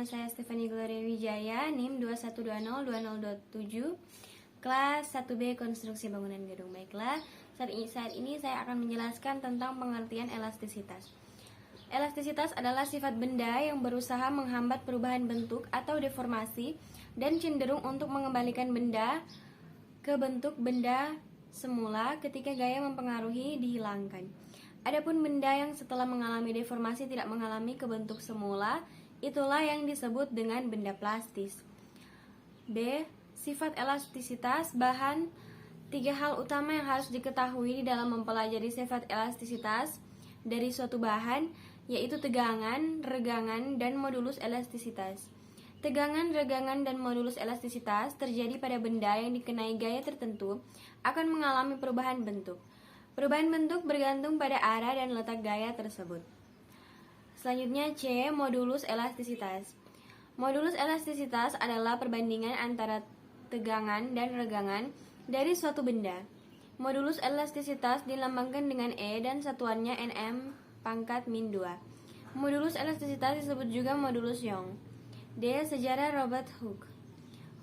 nama saya Stephanie Gloria Wijaya, NIM 21202027, kelas 1B Konstruksi Bangunan Gedung. Baiklah, saat ini saya akan menjelaskan tentang pengertian elastisitas. Elastisitas adalah sifat benda yang berusaha menghambat perubahan bentuk atau deformasi dan cenderung untuk mengembalikan benda ke bentuk benda semula ketika gaya mempengaruhi dihilangkan. Adapun benda yang setelah mengalami deformasi tidak mengalami ke bentuk semula, itulah yang disebut dengan benda plastis. B. Sifat elastisitas bahan. 3 hal utama yang harus diketahui dalam mempelajari sifat elastisitas dari suatu bahan, yaitu tegangan, regangan, dan modulus elastisitas. Tegangan, regangan, dan modulus elastisitas terjadi pada benda yang dikenai gaya tertentu akan mengalami perubahan bentuk. Perubahan bentuk bergantung pada arah dan letak gaya tersebut. Selanjutnya C. Modulus elastisitas. Modulus elastisitas adalah perbandingan antara tegangan dan regangan dari suatu benda. Modulus elastisitas dilambangkan dengan E dan satuannya Nm pangkat min 2. Modulus elastisitas disebut juga modulus Young. D. Sejarah Robert Hooke.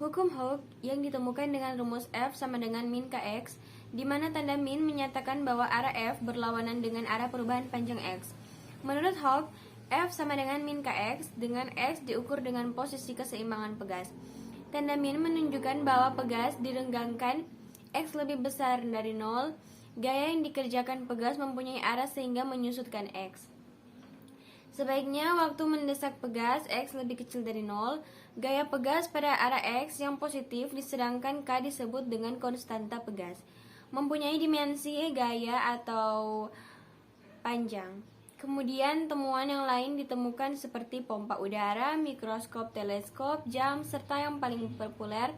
Hukum Hooke yang ditemukan dengan rumus F sama dengan min Kx, di mana tanda min menyatakan bahwa arah F berlawanan dengan arah perubahan panjang X. Menurut Hooke, F sama dengan min Kx, dengan X diukur dengan posisi keseimbangan pegas. Tanda min menunjukkan bahwa pegas direnggangkan X lebih besar dari 0. Gaya yang dikerjakan pegas mempunyai arah sehingga menyusutkan X. Sebaiknya waktu mendesak pegas X lebih kecil dari 0. Gaya pegas pada arah X yang positif, sedangkan K disebut dengan konstanta pegas. Mempunyai dimensi gaya atau panjang. Kemudian temuan yang lain ditemukan seperti pompa udara, mikroskop, teleskop, jam, serta yang paling populer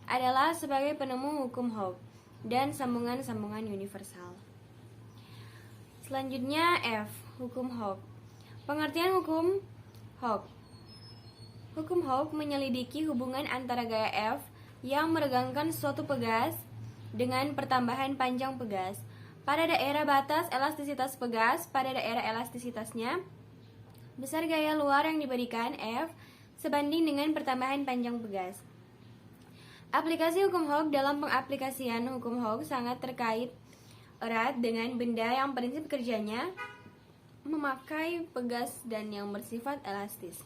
adalah sebagai penemu hukum Hooke dan sambungan-sambungan universal. Selanjutnya F. Hukum Hooke. Pengertian hukum Hooke. Hukum Hooke menyelidiki hubungan antara gaya F yang meregangkan suatu pegas dengan pertambahan panjang pegas. Pada daerah batas elastisitas pegas, pada daerah elastisitasnya, besar gaya luar yang diberikan F sebanding dengan pertambahan panjang pegas. Aplikasi hukum Hooke. Dalam pengaplikasian hukum Hooke sangat terkait erat dengan benda yang prinsip kerjanya memakai pegas dan yang bersifat elastis.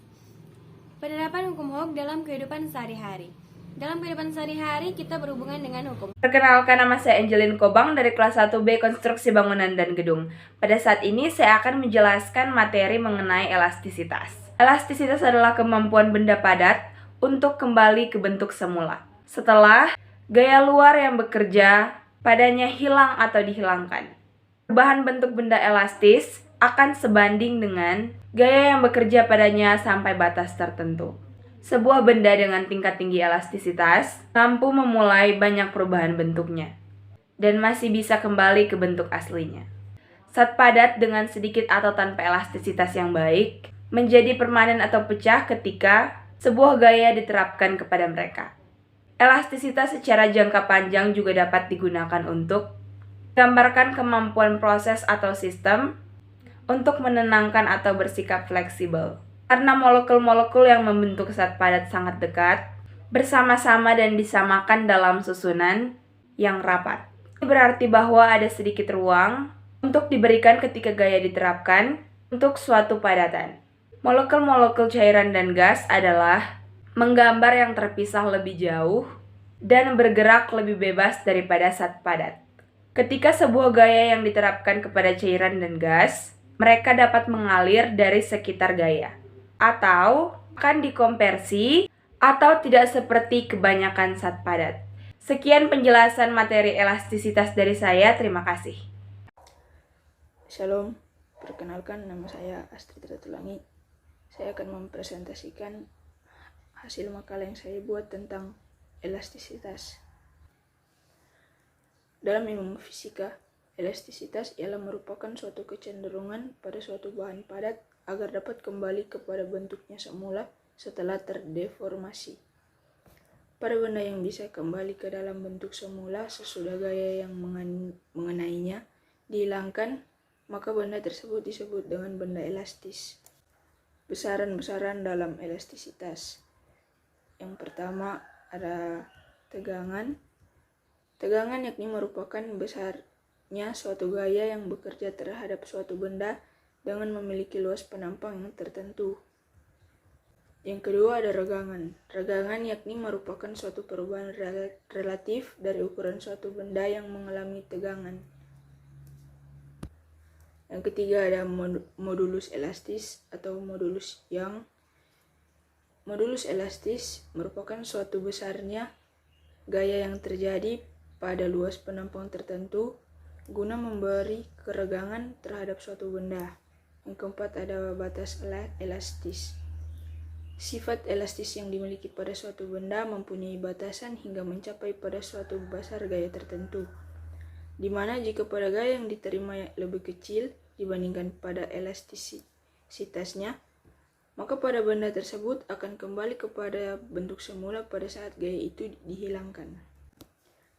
Penerapan hukum Hooke dalam kehidupan sehari-hari. Dalam kehidupan sehari-hari kita berhubungan dengan hukum. Perkenalkan, nama saya Angelin Kobang dari kelas 1B Konstruksi Bangunan dan Gedung. Pada saat ini saya akan menjelaskan materi mengenai elastisitas. Elastisitas adalah kemampuan benda padat untuk kembali ke bentuk semula setelah gaya luar yang bekerja padanya hilang atau dihilangkan. Perubahan bentuk benda elastis akan sebanding dengan gaya yang bekerja padanya sampai batas tertentu. Sebuah benda dengan tingkat tinggi elastisitas mampu memulai banyak perubahan bentuknya dan masih bisa kembali ke bentuk aslinya. Zat padat dengan sedikit atau tanpa elastisitas yang baik menjadi permanen atau pecah ketika sebuah gaya diterapkan kepada mereka. Elastisitas secara jangka panjang juga dapat digunakan untuk menggambarkan kemampuan proses atau sistem untuk menenangkan atau bersikap fleksibel. Karena molekul-molekul yang membentuk zat padat sangat dekat, bersama-sama dan disamakan dalam susunan yang rapat. Ini berarti bahwa ada sedikit ruang untuk diberikan ketika gaya diterapkan untuk suatu padatan. Molekul-molekul cairan dan gas adalah menggambar yang terpisah lebih jauh dan bergerak lebih bebas daripada zat padat. Ketika sebuah gaya yang diterapkan kepada cairan dan gas, mereka dapat mengalir dari sekitar gaya, atau akan dikonversi, atau tidak seperti kebanyakan zat padat. Sekian penjelasan materi elastisitas dari saya, terima kasih. Shalom, perkenalkan nama saya Astrid Ratulangi. Saya akan mempresentasikan hasil makalah yang saya buat tentang elastisitas. Dalam ilmu fisika, elastisitas ialah merupakan suatu kecenderungan pada suatu bahan padat agar dapat kembali kepada bentuknya semula setelah terdeformasi. Pada benda yang bisa kembali ke dalam bentuk semula sesudah gaya yang mengenainya dihilangkan, maka benda tersebut disebut dengan benda elastis. Besaran-besaran dalam elastisitas. Yang pertama ada tegangan. Tegangan yakni merupakan besarnya suatu gaya yang bekerja terhadap suatu benda dengan memiliki luas penampang yang tertentu. Yang kedua ada regangan. Regangan yakni merupakan suatu perubahan relatif dari ukuran suatu benda yang mengalami tegangan. Yang ketiga ada modulus elastis atau modulus Young. Modulus elastis merupakan suatu besarnya gaya yang terjadi pada luas penampang tertentu guna memberi keregangan terhadap suatu benda. Yang keempat ada batas elastis. Sifat elastis yang dimiliki pada suatu benda mempunyai batasan hingga mencapai pada suatu besar gaya tertentu, di mana jika pada gaya yang diterima lebih kecil dibandingkan pada elastisitasnya, maka pada benda tersebut akan kembali kepada bentuk semula pada saat gaya itu dihilangkan.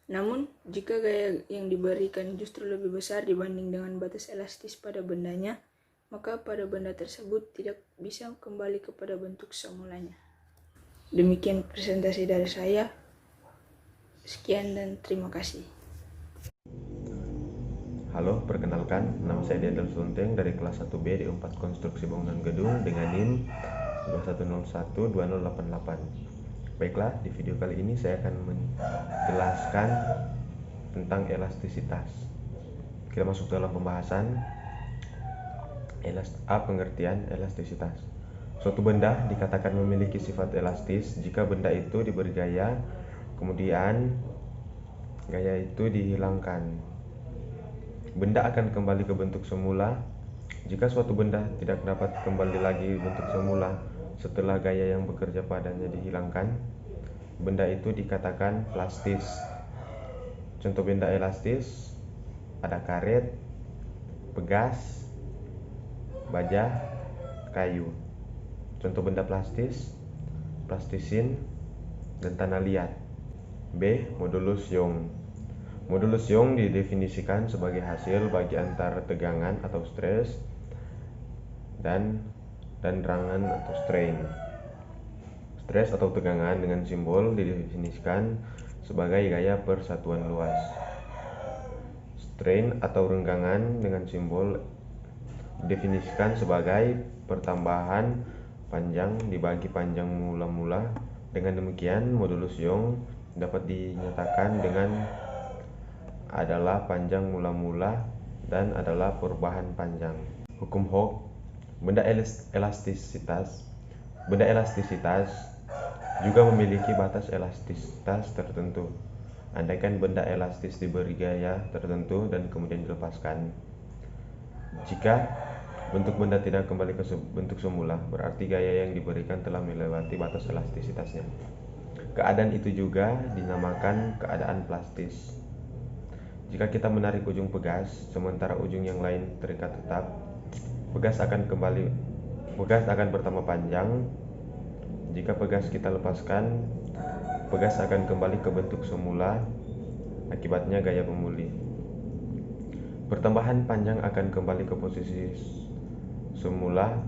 Namun, jika gaya yang diberikan justru lebih besar dibanding dengan batas elastis pada bendanya, maka pada benda tersebut tidak bisa kembali kepada bentuk semulanya. Demikian presentasi dari saya. Sekian dan terima kasih. Halo, perkenalkan, nama saya Diandel Sunteng dari kelas 1B di 4 Konstruksi Bangunan Gedung dengan NIM 21012088. Baiklah, di video kali ini saya akan menjelaskan tentang elastisitas. Kita masuk dalam pembahasan. Pengertian elastisitas. Suatu benda dikatakan memiliki sifat elastis jika benda itu diberi gaya, kemudian gaya itu dihilangkan. Benda akan kembali ke bentuk semula. Jika suatu benda tidak dapat kembali lagi bentuk semula setelah gaya yang bekerja padanya dihilangkan, benda itu dikatakan plastis. Contoh benda elastis ada karet, pegas, baja, kayu. Contoh benda plastis, plastisin, dan tanah liat. B. Modulus Young. Modulus Young didefinisikan sebagai hasil bagi antara tegangan atau stres dan rangan atau strain. Stres atau tegangan dengan simbol didefinisikan sebagai gaya persatuan luas. Strain atau renggangan dengan simbol didefinisikan sebagai pertambahan panjang dibagi panjang mula-mula. Dengan demikian, modulus Young dapat dinyatakan dengan adalah panjang mula-mula dan adalah perubahan panjang. Hukum Hooke. Benda elastisitas juga memiliki batas elastisitas tertentu. Andaikan benda elastis diberi gaya tertentu dan kemudian dilepaskan, jika bentuk benda tidak kembali ke bentuk semula, berarti gaya yang diberikan telah melewati batas elastisitasnya. Keadaan itu juga dinamakan keadaan plastis. Jika kita menarik ujung pegas, sementara ujung yang lain terikat tetap, pegas akan bertambah panjang. Jika pegas kita lepaskan, pegas akan kembali ke bentuk semula. Akibatnya gaya memulih. Pertambahan panjang akan kembali ke posisi semula.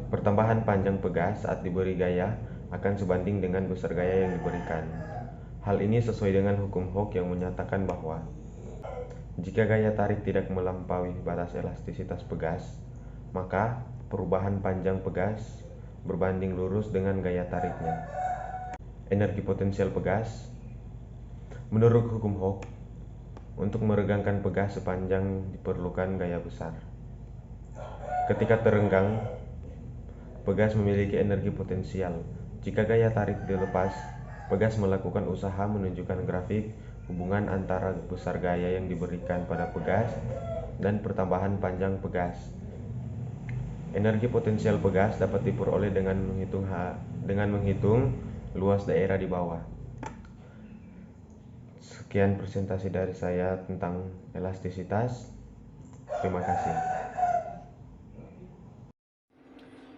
Pertambahan panjang pegas saat diberi gaya akan sebanding dengan besar gaya yang diberikan. Hal ini sesuai dengan hukum Hooke yang menyatakan bahwa jika gaya tarik tidak melampaui batas elastisitas pegas, maka perubahan panjang pegas berbanding lurus dengan gaya tariknya. Energi potensial pegas. Menurut hukum Hooke, untuk meregangkan pegas sepanjang diperlukan gaya besar. Ketika terenggang, pegas memiliki energi potensial. Jika gaya tarik dilepas, pegas melakukan usaha menunjukkan grafik hubungan antara besar gaya yang diberikan pada pegas dan pertambahan panjang pegas. Energi potensial pegas dapat diperoleh dengan menghitung luas daerah di bawah. Sekian presentasi dari saya tentang elastisitas. Terima kasih.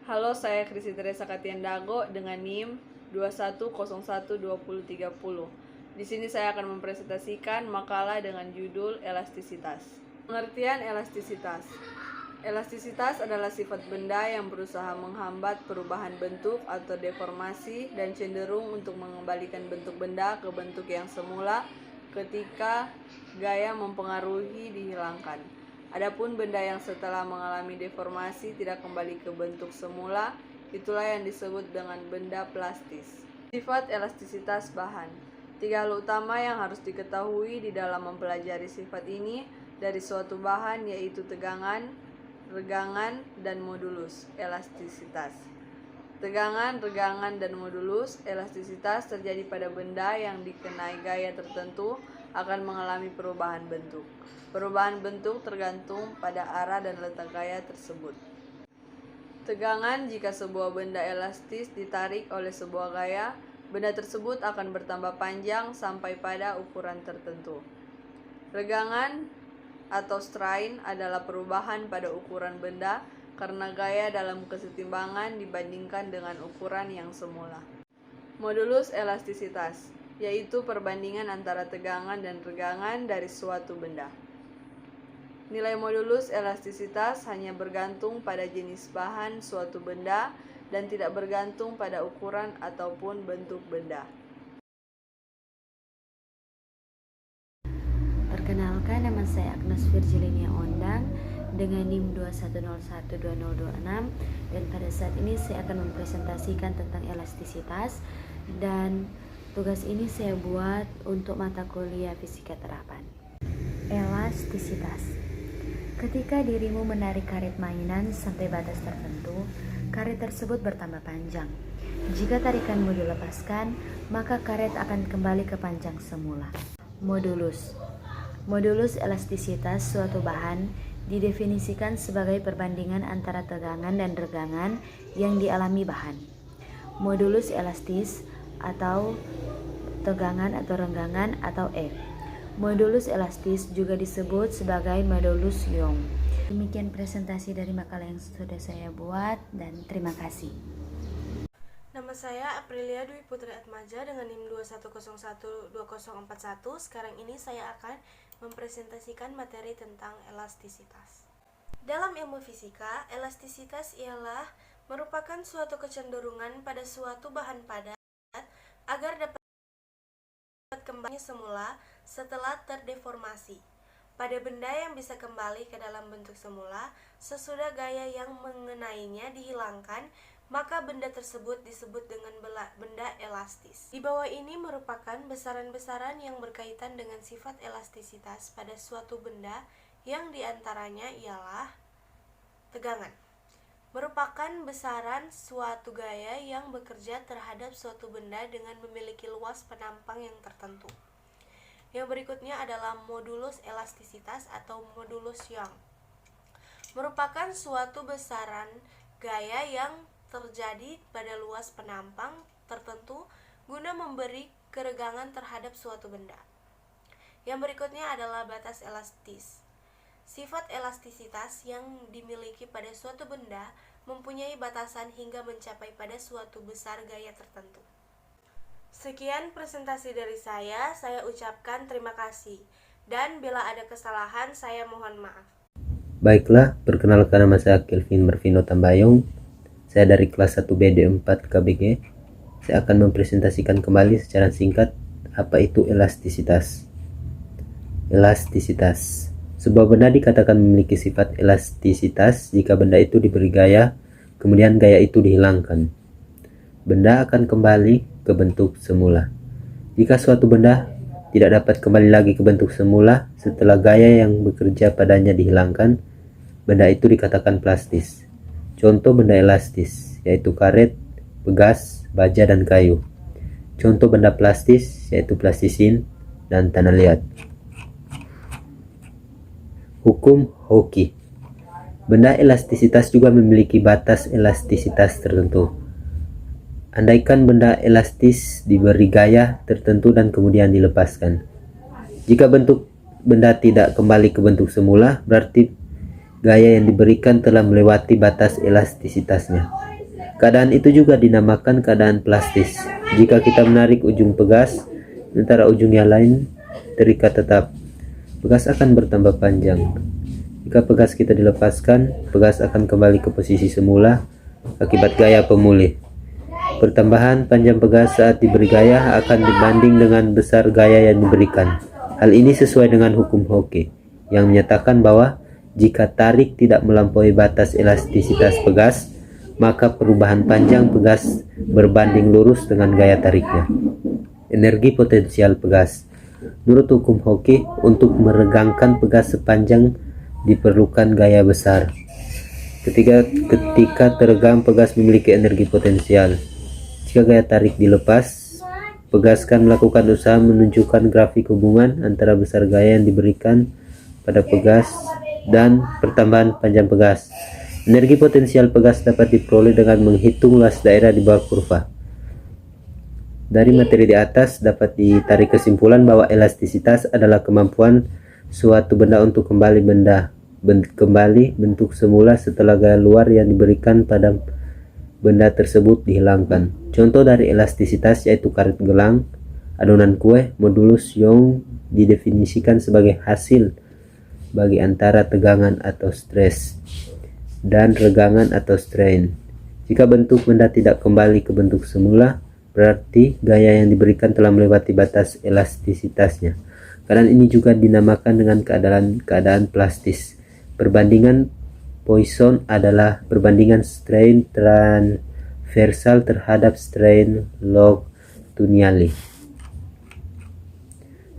Halo, saya Krisi Teresa Katiandago dengan NIM 21012030. Di sini saya akan mempresentasikan makalah dengan judul elastisitas. Pengertian elastisitas. Elastisitas adalah sifat benda yang berusaha menghambat perubahan bentuk atau deformasi dan cenderung untuk mengembalikan bentuk benda ke bentuk yang semula ketika gaya mempengaruhi dihilangkan. Adapun benda yang setelah mengalami deformasi tidak kembali ke bentuk semula, itulah yang disebut dengan benda plastis. Sifat elastisitas bahan. 3 hal utama yang harus diketahui di dalam mempelajari sifat ini dari suatu bahan yaitu tegangan, regangan, dan modulus elastisitas. Tegangan, regangan, dan modulus elastisitas terjadi pada benda yang dikenai gaya tertentu akan mengalami perubahan bentuk. Perubahan bentuk tergantung pada arah dan letak gaya tersebut. Tegangan, jika sebuah benda elastis ditarik oleh sebuah gaya, benda tersebut akan bertambah panjang sampai pada ukuran tertentu. Regangan atau strain adalah perubahan pada ukuran benda karena gaya dalam kesetimbangan dibandingkan dengan ukuran yang semula. Modulus elastisitas, yaitu perbandingan antara tegangan dan regangan dari suatu benda. Nilai modulus elastisitas hanya bergantung pada jenis bahan suatu benda dan tidak bergantung pada ukuran ataupun bentuk benda. Perkenalkan, nama saya Agnes Virgilinia Ondang dengan NIM 21012026, dan pada saat ini saya akan mempresentasikan tentang elastisitas, dan tugas ini saya buat untuk mata kuliah fisika terapan. Elastisitas. Ketika dirimu menarik karet mainan sampai batas tertentu, karet tersebut bertambah panjang. Jika tarikanmu dilepaskan, maka karet akan kembali ke panjang semula. Modulus. Modulus elastisitas suatu bahan didefinisikan sebagai perbandingan antara tegangan dan regangan yang dialami bahan. Modulus elastis atau tegangan atau renggangan atau E. Modulus elastis juga disebut sebagai modulus Young. Demikian presentasi dari makalah yang sudah saya buat, dan terima kasih. Nama saya Aprilia Dwi Putri Atmaja dengan NIM 21012041. Sekarang ini saya akan mempresentasikan materi tentang elastisitas. Dalam ilmu fisika, elastisitas ialah merupakan suatu kecenderungan pada suatu bahan padat agar dapat kembali semula setelah terdeformasi. Pada benda yang bisa kembali ke dalam bentuk semula sesudah gaya yang mengenainya dihilangkan, maka benda tersebut disebut dengan benda elastis. Di bawah ini merupakan besaran-besaran yang berkaitan dengan sifat elastisitas pada suatu benda, yang diantaranya ialah tegangan. Merupakan besaran suatu gaya yang bekerja terhadap suatu benda dengan memiliki luas penampang yang tertentu. Yang berikutnya adalah modulus elastisitas atau modulus Young. Merupakan suatu besaran gaya yang terjadi pada luas penampang tertentu guna memberi keregangan terhadap suatu benda. Yang berikutnya adalah batas elastis. Sifat elastisitas yang dimiliki pada suatu benda mempunyai batasan hingga mencapai pada suatu besar gaya tertentu. Sekian presentasi dari saya ucapkan terima kasih, dan bila ada kesalahan saya mohon maaf. Baiklah, perkenalkan nama saya Kelvin Marvino Tambayong. Saya dari kelas 1B D4 KBG. Saya akan mempresentasikan kembali secara singkat apa itu elastisitas. Elastisitas. Sebuah benda dikatakan memiliki sifat elastisitas jika benda itu diberi gaya, kemudian gaya itu dihilangkan. Benda akan kembali ke bentuk semula. Jika suatu benda tidak dapat kembali lagi ke bentuk semula setelah gaya yang bekerja padanya dihilangkan, benda itu dikatakan plastis. Contoh benda elastis yaitu karet, pegas, baja, dan kayu. Contoh benda plastis yaitu plastisin dan tanah liat. Hukum Hooke. Benda elastisitas juga memiliki batas elastisitas tertentu. Andaikan benda elastis diberi gaya tertentu dan kemudian dilepaskan. Jika bentuk benda tidak kembali ke bentuk semula, berarti gaya yang diberikan telah melewati batas elastisitasnya. Keadaan itu juga dinamakan keadaan plastis. Jika kita menarik ujung pegas, sementara ujung yang lain terikat tetap, pegas akan bertambah panjang. Jika pegas kita dilepaskan, pegas akan kembali ke posisi semula akibat gaya pemulih. Pertambahan panjang pegas saat diberi gaya akan dibanding dengan besar gaya yang diberikan. Hal ini sesuai dengan hukum Hooke yang menyatakan bahwa jika tarik tidak melampaui batas elastisitas pegas, maka perubahan panjang pegas berbanding lurus dengan gaya tariknya. Energi potensial pegas. Menurut hukum Hooke, untuk meregangkan pegas sepanjang diperlukan gaya besar. Ketika teregang, pegas memiliki energi potensial. Jika gaya tarik dilepas, pegas akan melakukan usaha menunjukkan grafik hubungan antara besar gaya yang diberikan pada pegas dan pertambahan panjang pegas. Energi potensial pegas dapat diperoleh dengan menghitung luas daerah di bawah kurva. Dari materi di atas dapat ditarik kesimpulan bahwa elastisitas adalah kemampuan suatu benda untuk kembali bentuk semula setelah gaya luar yang diberikan pada benda tersebut dihilangkan. Contoh dari elastisitas yaitu karet gelang, adonan kue, modulus Young didefinisikan sebagai hasil bagi antara tegangan atau stres dan regangan atau strain. Jika bentuk benda tidak kembali ke bentuk semula, berarti gaya yang diberikan telah melewati batas elastisitasnya. Keadaan ini juga dinamakan dengan keadaan plastis. Perbandingan Poisson adalah perbandingan strain transversal terhadap strain longitudinal.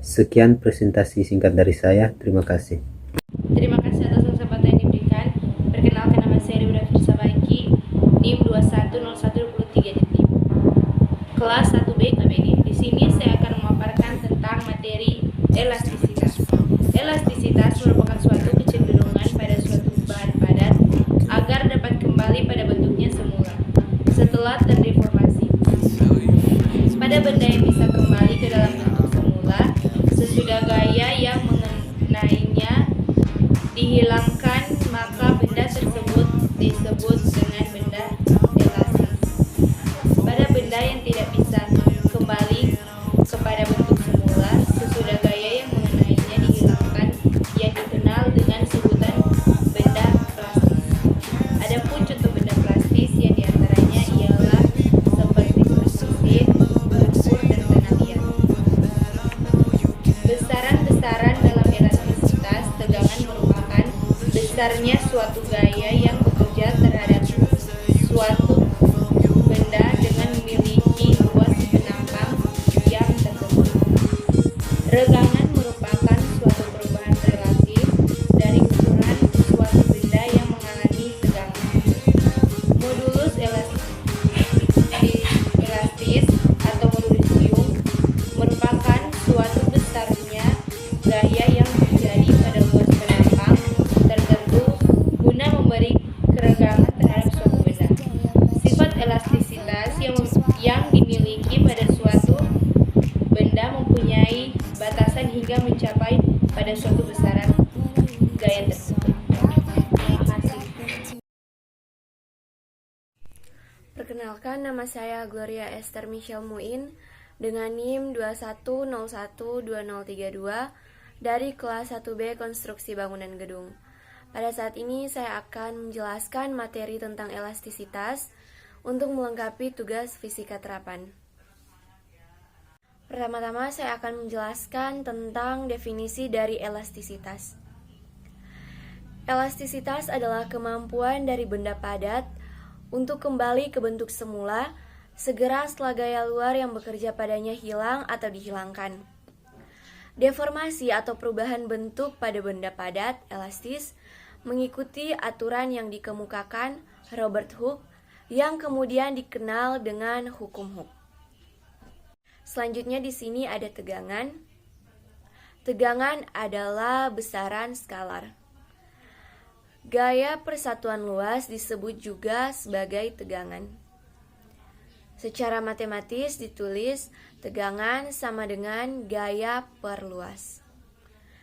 Sekian presentasi singkat dari saya. Terima kasih. Terima kasih atas kesempatan yang diberikan. Perkenalkan, nama saya Ribra Firsabaki, NIM 210123 kelas 1B KBD. Di sini saya akan memaparkan tentang materi elastisitas. Elastisitas merupakan suatu kecenderungan pada suatu bahan padat agar dapat kembali pada bentuknya semula setelah terdeformasi. Pada benda yang bisa kembali ke dalam bentuk semula sesudah gaya yang mengenainya dihilangkan, maka benda tersebut disebut dengan benda elastis. Pada benda yang tidak bisa kembali kepada bentuk semula sesudah gaya yang mengenainya dihilangkan, yang dikenal dengan sebutan benda plastis. Adapun contoh benda plastis yang diantaranya ialah seperti mesin, lumpur, dan tanah liat. Besaran-besaran dalam elastisitas tegangan merupakan besarnya suatu gaya yang bekerja terhadap suatu benda dengan memiliki luas penambang yang tertentu. Regangan merupakan suatu perubahan relatif dari ukuran suatu benda yang mengalami tegangan. Modulus elastis atau modulus Young merupakan suatu besarnya gaya yang terjadi pada luas penambang tertentu guna memberi keregangan terhadap suatu benda. Sifat elastisitas yang dimiliki pada suatu benda mempunyai batasan hingga mencapai pada suatu besaran gaya tersebut. Terima kasih. Perkenalkan, nama saya Gloria Esther Michelle Muin dengan NIM 21012032 dari kelas 1B Konstruksi Bangunan Gedung. Pada saat ini saya akan menjelaskan materi tentang elastisitas untuk melengkapi tugas fisika terapan. Pertama-tama saya akan menjelaskan tentang definisi dari elastisitas. Elastisitas adalah kemampuan dari benda padat untuk kembali ke bentuk semula segera setelah gaya luar yang bekerja padanya hilang atau dihilangkan. Deformasi atau perubahan bentuk pada benda padat elastis mengikuti aturan yang dikemukakan Robert Hooke yang kemudian dikenal dengan hukum Hooke. Selanjutnya di sini ada tegangan. Tegangan adalah besaran skalar. Gaya persatuan luas disebut juga sebagai tegangan. Secara matematis ditulis tegangan sama dengan gaya per luas.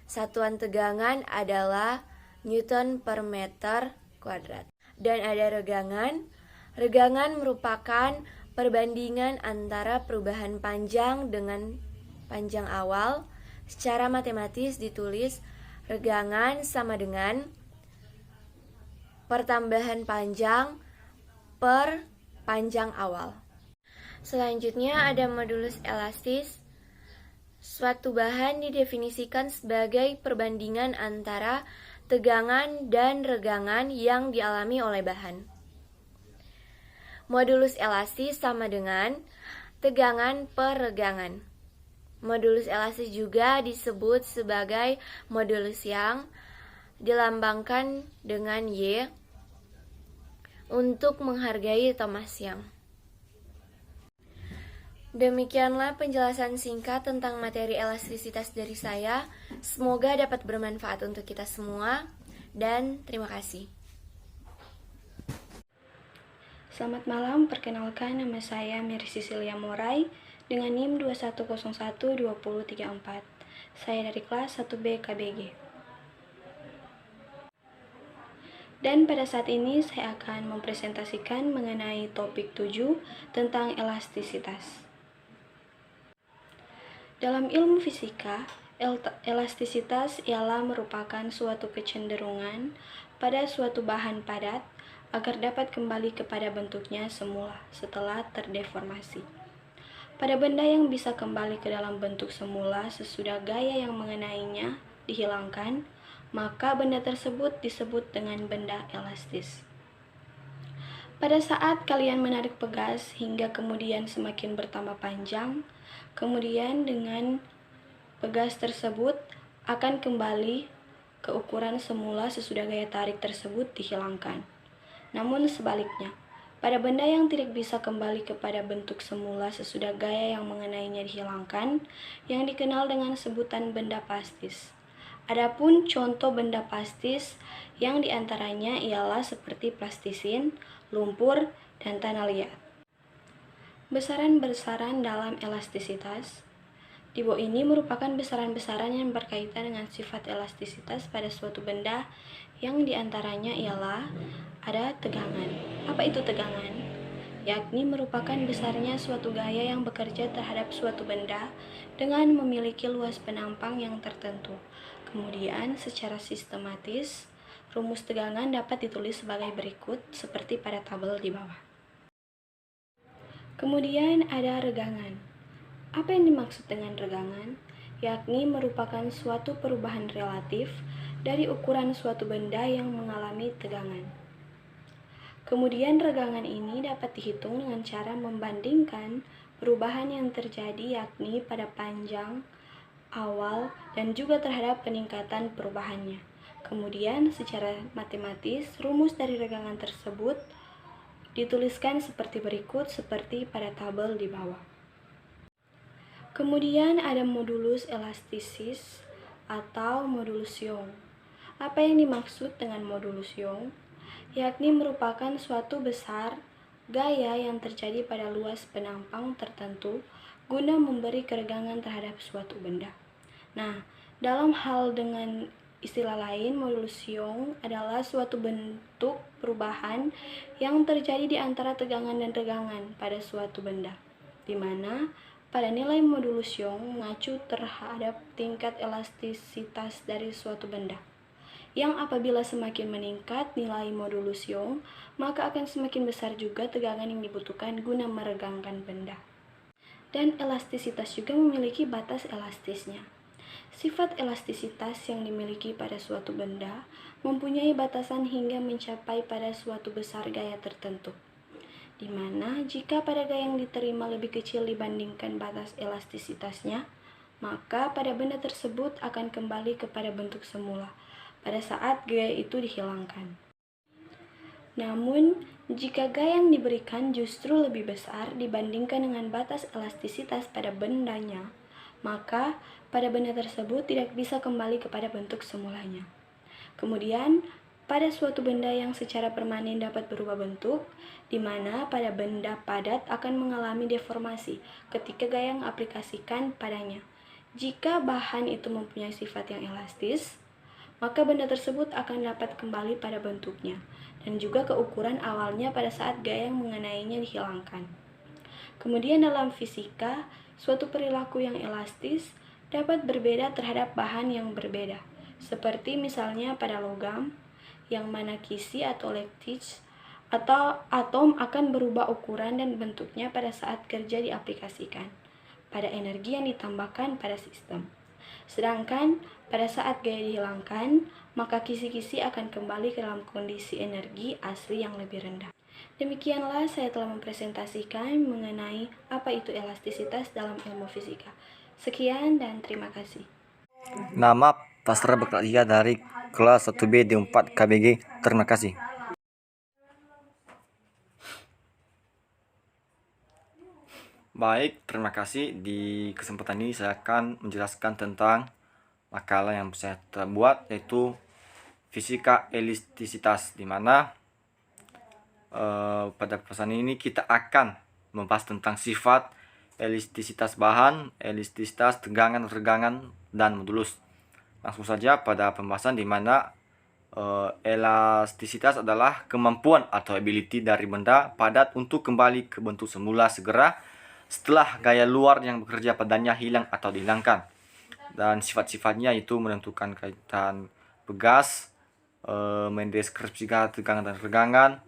Satuan tegangan adalah Newton per meter kuadrat. Dan ada regangan. Regangan merupakan perbandingan antara perubahan panjang dengan panjang awal. Secara matematis ditulis regangan sama dengan pertambahan panjang per panjang awal. Selanjutnya ada modulus elastis. Suatu bahan didefinisikan sebagai perbandingan antara tegangan dan regangan yang dialami oleh bahan. Modulus elastis sama dengan tegangan per regangan. Modulus elastis juga disebut sebagai modulus yang dilambangkan dengan Y untuk menghargai Thomas Young. Demikianlah penjelasan singkat tentang materi elastisitas dari saya. Semoga dapat bermanfaat untuk kita semua, dan terima kasih. Selamat malam, perkenalkan nama saya Mary Cecilia Morai dengan NIM 21012034. Saya dari kelas 1B KBG. Dan pada saat ini saya akan mempresentasikan mengenai topik 7 tentang elastisitas. Dalam ilmu fisika, elastisitas ialah merupakan suatu kecenderungan pada suatu bahan padat agar dapat kembali kepada bentuknya semula setelah terdeformasi. Pada benda yang bisa kembali ke dalam bentuk semula sesudah gaya yang mengenainya dihilangkan, maka benda tersebut disebut dengan benda elastis. Pada saat kalian menarik pegas hingga kemudian semakin bertambah panjang, kemudian dengan pegas tersebut akan kembali ke ukuran semula sesudah gaya tarik tersebut dihilangkan. Namun sebaliknya, pada benda yang tidak bisa kembali kepada bentuk semula sesudah gaya yang mengenainya dihilangkan, yang dikenal dengan sebutan benda plastis. Adapun contoh benda plastis yang diantaranya ialah seperti plastisin, lumpur, dan tanah liat. Besaran-besaran dalam elastisitas. Di bawah ini merupakan besaran-besaran yang berkaitan dengan sifat elastisitas pada suatu benda yang diantaranya ialah ada tegangan. Apa itu tegangan? Yakni merupakan besarnya suatu gaya yang bekerja terhadap suatu benda dengan memiliki luas penampang yang tertentu. Kemudian, secara sistematis, rumus tegangan dapat ditulis sebagai berikut, seperti pada tabel di bawah. Kemudian ada regangan. Apa yang dimaksud dengan regangan? Yakni merupakan suatu perubahan relatif dari ukuran suatu benda yang mengalami tegangan. Kemudian regangan ini dapat dihitung dengan cara membandingkan perubahan yang terjadi yakni pada panjang, awal, dan juga terhadap peningkatan perubahannya. Kemudian secara matematis, rumus dari regangan tersebut dituliskan seperti berikut, seperti pada tabel di bawah. Kemudian ada modulus elastisis atau modulus Young. Apa yang dimaksud dengan modulus Young? Yakni merupakan suatu besar gaya yang terjadi pada luas penampang tertentu guna memberi keregangan terhadap suatu benda. Nah, dalam hal dengan istilah lain, modulus Young adalah suatu bentuk perubahan yang terjadi di antara tegangan dan regangan pada suatu benda, di mana pada nilai modulus Young mengacu terhadap tingkat elastisitas dari suatu benda, yang apabila semakin meningkat nilai modulus Young, maka akan semakin besar juga tegangan yang dibutuhkan guna meregangkan benda. Dan elastisitas juga memiliki batas elastisnya. Sifat elastisitas yang dimiliki pada suatu benda mempunyai batasan hingga mencapai pada suatu besar gaya tertentu, di mana jika pada gaya yang diterima lebih kecil dibandingkan batas elastisitasnya, maka pada benda tersebut akan kembali kepada bentuk semula pada saat gaya itu dihilangkan. Namun, jika gaya yang diberikan justru lebih besar dibandingkan dengan batas elastisitas pada bendanya, maka pada benda tersebut tidak bisa kembali kepada bentuk semulanya. Kemudian, pada suatu benda yang secara permanen dapat berubah bentuk, di mana pada benda padat akan mengalami deformasi ketika gaya yang aplikasikan padanya. Jika bahan itu mempunyai sifat yang elastis, maka benda tersebut akan dapat kembali pada bentuknya dan juga ke ukuran awalnya pada saat gaya yang mengenainya dihilangkan. Kemudian dalam fisika, suatu perilaku yang elastis dapat berbeda terhadap bahan yang berbeda, seperti misalnya pada logam yang mana kisi atau lattice atau atom akan berubah ukuran dan bentuknya pada saat kerja diaplikasikan pada energi yang ditambahkan pada sistem. Sedangkan pada saat gaya dihilangkan, maka kisi-kisi akan kembali ke dalam kondisi energi asli yang lebih rendah. Demikianlah saya telah mempresentasikan mengenai apa itu elastisitas dalam ilmu fisika. Sekian dan terima kasih. Nama Pastra Bekerja dari kelas 1B di 4 KBG. Terima kasih. Baik, terima kasih. Di kesempatan ini saya akan menjelaskan tentang makalah yang saya buat, yaitu fisika elastisitas, di mana pada pesan ini kita akan membahas tentang sifat elastisitas bahan, elastisitas tegangan, regangan, dan modulus. Langsung saja pada pembahasan, di mana elastisitas adalah kemampuan atau ability dari benda padat untuk kembali ke bentuk semula segera setelah gaya luar yang bekerja padanya hilang atau dihilangkan. Dan sifat-sifatnya itu menentukan kaitan pegas, mendeskripsikan tegangan dan regangan,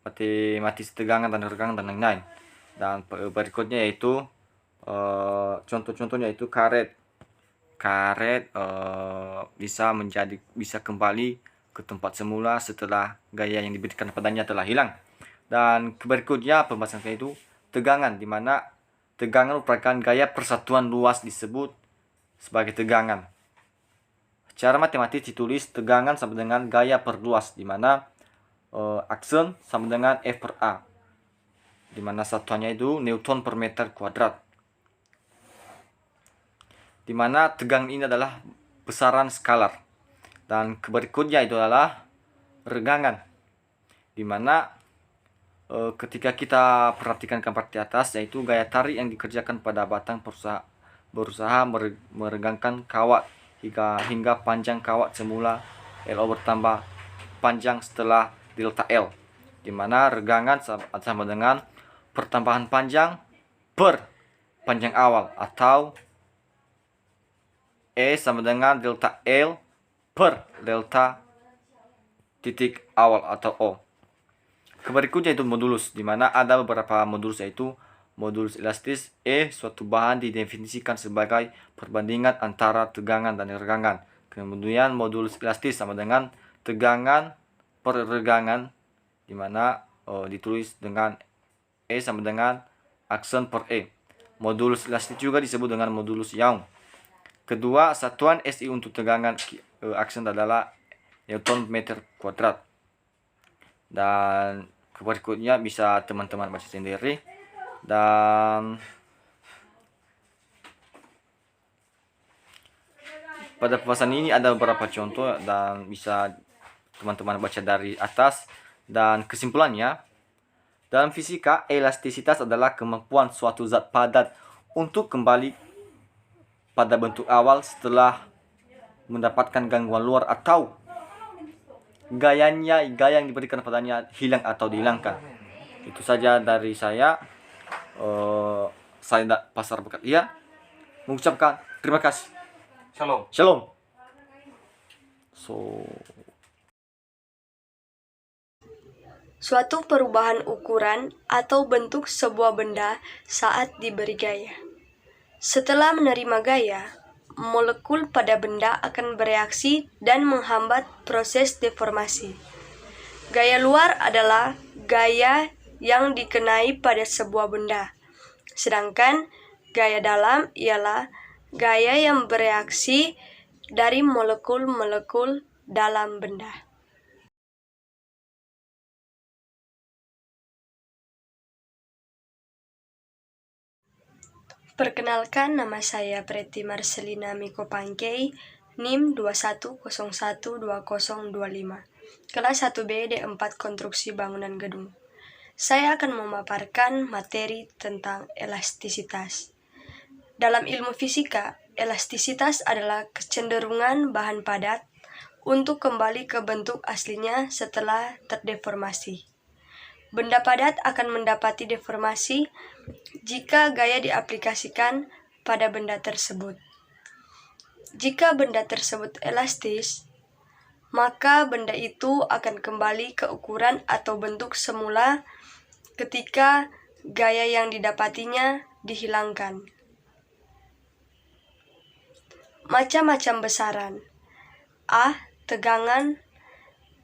matematis tegangan dan regangan, dan lain-lain. Dan berikutnya yaitu contoh-contohnya yaitu karet bisa kembali ke tempat semula setelah gaya yang diberikan padanya telah hilang. Dan berikutnya pembahasan itu tegangan, di mana tegangan merupakan gaya persatuan luas disebut sebagai tegangan. Secara matematis ditulis tegangan sama dengan gaya per luas, di mana aksen sama dengan F per A, di mana satuannya itu Newton per meter kuadrat. Di mana tegangan ini adalah besaran skalar. Dan berikutnya itu adalah regangan, di mana ketika kita perhatikan gambar di atas, yaitu gaya tarik yang dikerjakan pada batang berusaha meregangkan kawat hingga panjang kawat semula LO bertambah panjang setelah delta L, di mana regangan sama dengan pertambahan panjang per panjang awal, atau E sama dengan delta L per delta titik awal atau O. Berikutnya itu modulus, di mana ada beberapa modulus, yaitu modulus elastis. Suatu bahan didefinisikan sebagai perbandingan antara tegangan dan regangan. Kemudian modulus elastis sama dengan tegangan per regangan, di mana ditulis dengan E sama dengan aksen per E. Modulus elastis juga disebut dengan modulus Young. Kedua, satuan SI untuk tegangan aksen adalah Newton meter kuadrat. Dan berikutnya bisa teman-teman baca sendiri. Dan pada pembahasan ini ada beberapa contoh dan bisa teman-teman baca dari atas. Dan kesimpulannya, dalam fisika, elastisitas adalah kemampuan suatu zat padat untuk kembali pada bentuk awal setelah mendapatkan gangguan luar atau gaya yang diberikan padanya hilang atau dihilangkan. Itu saja dari saya. Saya Pasar Bekerja mengucapkan terima kasih. Shalom. Suatu perubahan ukuran atau bentuk sebuah benda saat diberi gaya. Setelah menerima gaya, molekul pada benda akan bereaksi dan menghambat proses deformasi. Gaya luar adalah gaya yang dikenai pada sebuah benda, sedangkan gaya dalam ialah gaya yang bereaksi dari molekul-molekul dalam benda. Perkenalkan, nama saya Preti Marcelina Miko Pangkei, NIM 21012025, kelas 1B D4 Konstruksi Bangunan Gedung. Saya akan memaparkan materi tentang elastisitas. Dalam ilmu fisika, elastisitas adalah kecenderungan bahan padat untuk kembali ke bentuk aslinya setelah terdeformasi. Benda padat akan mendapati deformasi jika gaya diaplikasikan pada benda tersebut. Jika benda tersebut elastis, maka benda itu akan kembali ke ukuran atau bentuk semula ketika gaya yang didapatinya dihilangkan. Macam-macam besaran. A. Tegangan.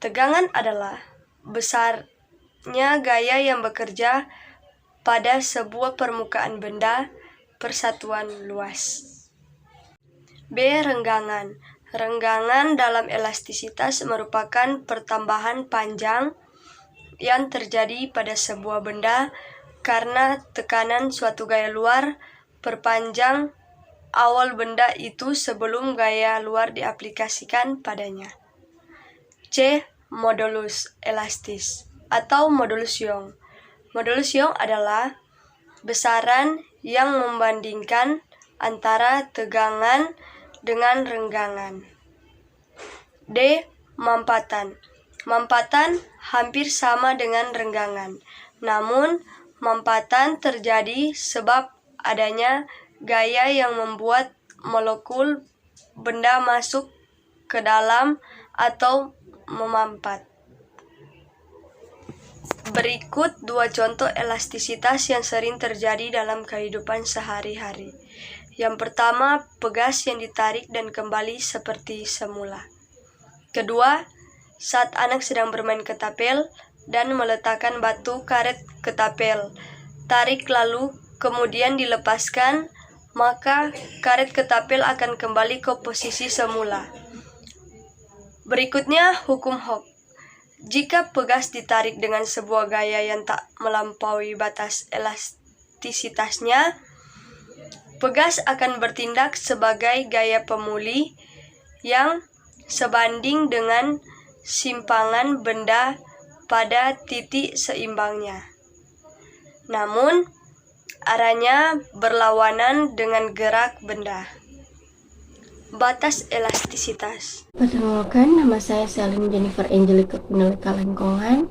Tegangan adalah besarnya gaya yang bekerja pada sebuah permukaan benda persatuan luas. B. Renggangan. Renggangan dalam elastisitas merupakan pertambahan panjang yang terjadi pada sebuah benda karena tekanan suatu gaya luar perpanjang awal benda itu sebelum gaya luar diaplikasikan padanya. C. Modulus elastis atau modulus Young. Modulus Young adalah besaran yang membandingkan antara tegangan dengan renggangan. D. Mampatan. Mampatan hampir sama dengan renggangan, namun mampatan terjadi sebab adanya gaya yang membuat molekul benda masuk ke dalam atau memampat. Berikut dua contoh elastisitas yang sering terjadi dalam kehidupan sehari-hari. Yang pertama, pegas yang ditarik dan kembali seperti semula. Kedua, saat anak sedang bermain ketapel dan meletakkan batu karet ketapel, tarik lalu kemudian dilepaskan, maka karet ketapel akan kembali ke posisi semula. Berikutnya, hukum Hooke. Jika pegas ditarik dengan sebuah gaya yang tak melampaui batas elastisitasnya, pegas akan bertindak sebagai gaya pemulih yang sebanding dengan simpangan benda pada titik seimbangnya. Namun, arahnya berlawanan dengan gerak benda. Batas elastisitas. Perkenalkan, nama saya Selin Jennifer Angelica Penelika Lengkongan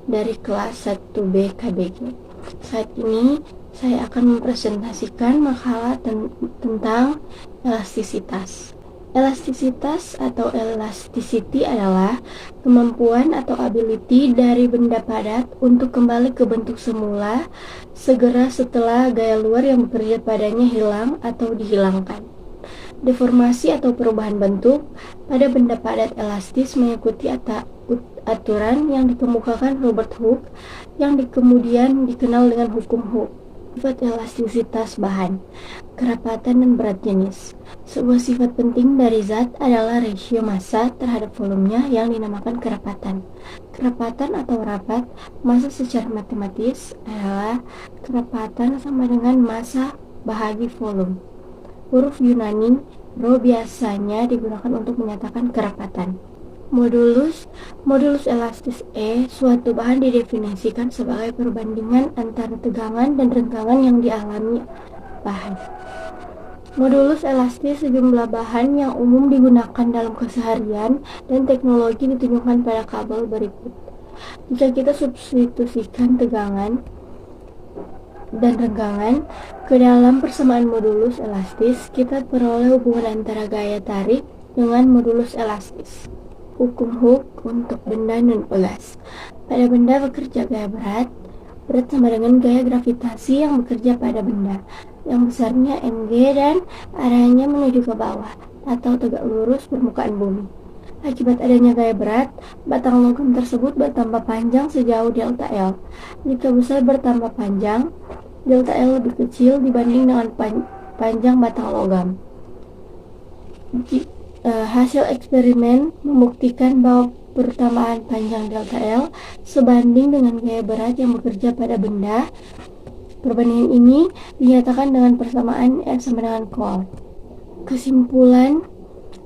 dari kelas 1B KBG. Saat ini saya akan mempresentasikan makalah tentang elastisitas. Elastisitas atau elasticity adalah kemampuan atau ability dari benda padat untuk kembali ke bentuk semula segera setelah gaya luar yang bekerja padanya hilang atau dihilangkan. Deformasi atau perubahan bentuk pada benda padat elastis mengikuti aturan yang dikemukakan Robert Hooke yang kemudian dikenal dengan hukum Hooke. Sifat elastisitas bahan, kerapatan dan berat jenis. Sebuah sifat penting dari zat adalah rasio massa terhadap volumenya yang dinamakan kerapatan. Kerapatan atau rapat massa secara matematis adalah kerapatan sama dengan massa bahagi volume. Huruf Yunani Rho biasanya digunakan untuk menyatakan kerapatan. Modulus elastis E, suatu bahan didefinisikan sebagai perbandingan antara tegangan dan renggangan yang dialami bahan. Modulus elastis sejumlah bahan yang umum digunakan dalam keseharian dan teknologi ditunjukkan pada tabel berikut. Jika kita substitusikan tegangan dan renggangan ke dalam persamaan modulus elastis, kita peroleh hubungan antara gaya tarik dengan modulus elastis. Hukum Hooke untuk benda non-pegas. Pada benda bekerja gaya berat sama dengan gaya gravitasi yang bekerja pada benda, yang besarnya mg dan arahnya menuju ke bawah atau tegak lurus permukaan bumi. Akibat adanya gaya berat, batang logam tersebut bertambah panjang sejauh delta L. Jika besar bertambah panjang, delta L lebih kecil dibanding dengan panjang batang logam. Hasil eksperimen membuktikan bahwa pertambahan panjang delta L sebanding dengan gaya berat yang bekerja pada benda. Perbandingan ini dinyatakan dengan persamaan F sama dengan col. Kesimpulan,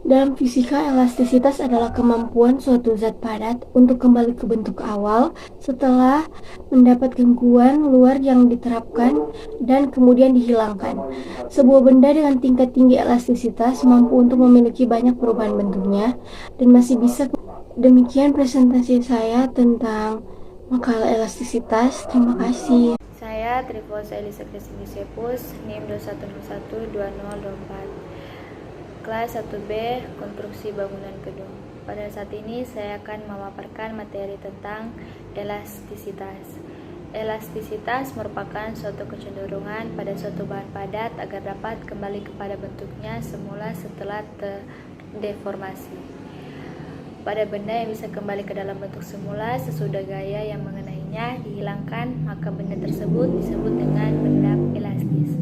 dalam fisika, elastisitas adalah kemampuan suatu zat padat untuk kembali ke bentuk awal setelah mendapat gangguan luar yang diterapkan dan kemudian dihilangkan. Sebuah benda dengan tingkat tinggi elastisitas mampu untuk memiliki banyak perubahan bentuknya dan masih bisa. Demikian presentasi saya tentang makalah elastisitas. Terima kasih. Saya Trifosa Elisa Kristina Sepus, NIM 21012024, kelas 1B Konstruksi Bangunan Gedung. Pada saat ini saya akan memaparkan materi tentang elastisitas. Elastisitas merupakan suatu kecenderungan pada suatu bahan padat agar dapat kembali kepada bentuknya semula setelah terdeformasi. Pada benda yang bisa kembali ke dalam bentuk semula sesudah gaya yang mengenainya dihilangkan, maka benda tersebut disebut dengan benda elastis.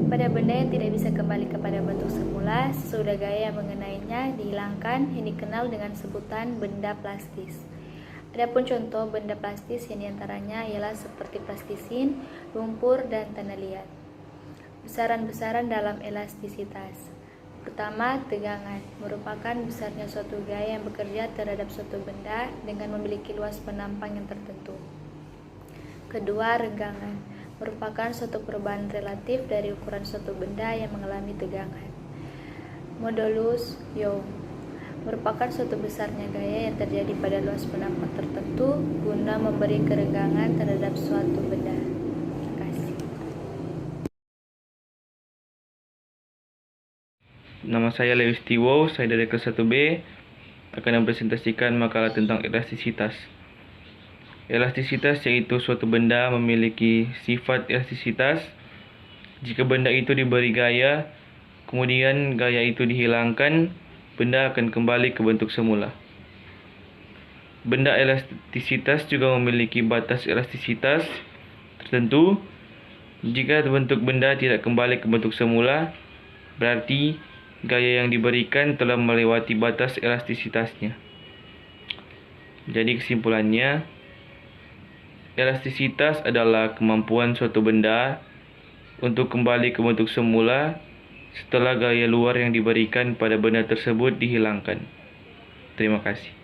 Pada benda yang tidak bisa kembali kepada bentuk semula sesudah gaya yang mengenainya dihilangkan, yang dikenal dengan sebutan benda plastis. Adapun contoh benda plastis yang diantaranya ialah seperti plastisin, lumpur, dan tanah liat. Besaran-besaran dalam elastisitas. Pertama, tegangan merupakan besarnya suatu gaya yang bekerja terhadap suatu benda dengan memiliki luas penampang yang tertentu. Kedua, renggangan merupakan suatu perubahan relatif dari ukuran suatu benda yang mengalami tegangan. Modulus Young merupakan suatu besarnya gaya yang terjadi pada luas penampang tertentu guna memberi kerenggangan terhadap suatu benda. Terima kasih. Nama saya Lewis Tiwo, saya dari kelas 1B akan mempresentasikan makalah tentang elastisitas. Elastisitas yaitu suatu benda memiliki sifat elastisitas. Jika benda itu diberi gaya, kemudian gaya itu dihilangkan, benda akan kembali ke bentuk semula. Benda elastisitas juga memiliki batas elastisitas tertentu. Jika bentuk benda tidak kembali ke bentuk semula, berarti gaya yang diberikan telah melewati batas elastisitasnya. Jadi kesimpulannya, elastisitas adalah kemampuan suatu benda untuk kembali ke bentuk semula setelah gaya luar yang diberikan pada benda tersebut dihilangkan. Terima kasih.